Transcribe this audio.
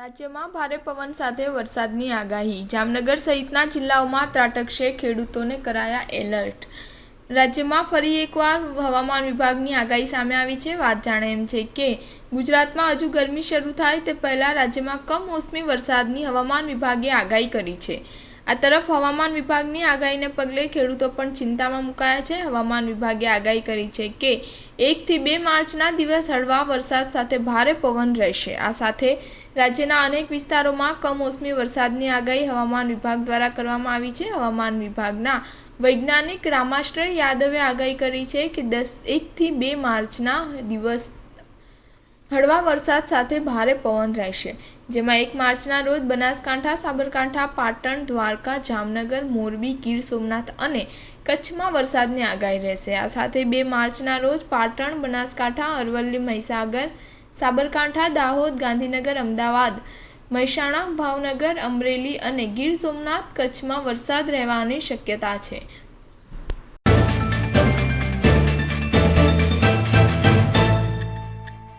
રાજ્યમાં ભારે પવન સાથે વરસાદની આગાહી. જામનગર સહિતના જિલ્લાઓમાં ત્રાટકશે, ખેડૂતોને કરાયા એલર્ટ. રાજ્યમાં ફરી એકવાર હવામાન વિભાગની આગાહી સામે આવી છે. વાત જાણે એમ છે કે ગુજરાતમાં હજુ ગરમી શરૂ થાય તે પહેલાં રાજ્યમાં કમોસમી વરસાદની હવામાન વિભાગે આગાહી કરી છે. આ તરફ હવામાન વિભાગની આગાહીને પગલે ખેડૂતો પણ ચિંતામાં મુકાયા છે. હવામાન વિભાગે આગાહી કરી છે કે 1 થી 2 માર્ચના દિવસ હળવા વરસાદ સાથે ભારે પવન રહેશે. આ સાથે રાજ્યના અનેક વિસ્તારોમાં કમોસમી વરસાદની આગાહી હવામાન વિભાગ દ્વારા કરવામાં આવી છે. હવામાન વિભાગના વૈજ્ઞાનિક રામાશ્રય યાદવે આગાહી કરી છે કે 1 થી 2 માર્ચના દિવસ હળવા વરસાદ સાથે ભારે પવન રહેશે, જેમાં 1 માર્ચના રોજ બનાસકાંઠા, સાબરકાંઠા, પાટણ, દ્વારકા, જામનગર, મોરબી, ગીર સોમનાથ અને કચ્છમાં વરસાદની આગાહી રહેશે. આ સાથે 2 માર્ચના રોજ પાટણ, બનાસકાંઠા, અરવલ્લી, મહીસાગર, સાબરકાંઠા, દાહોદ, ગાંધીનગર, અમદાવાદ, મહેસાણા, ભાવનગર, અમરેલી અને ગીર સોમનાથ, કચ્છમાં વરસાદ રહેવાની શક્યતા છે.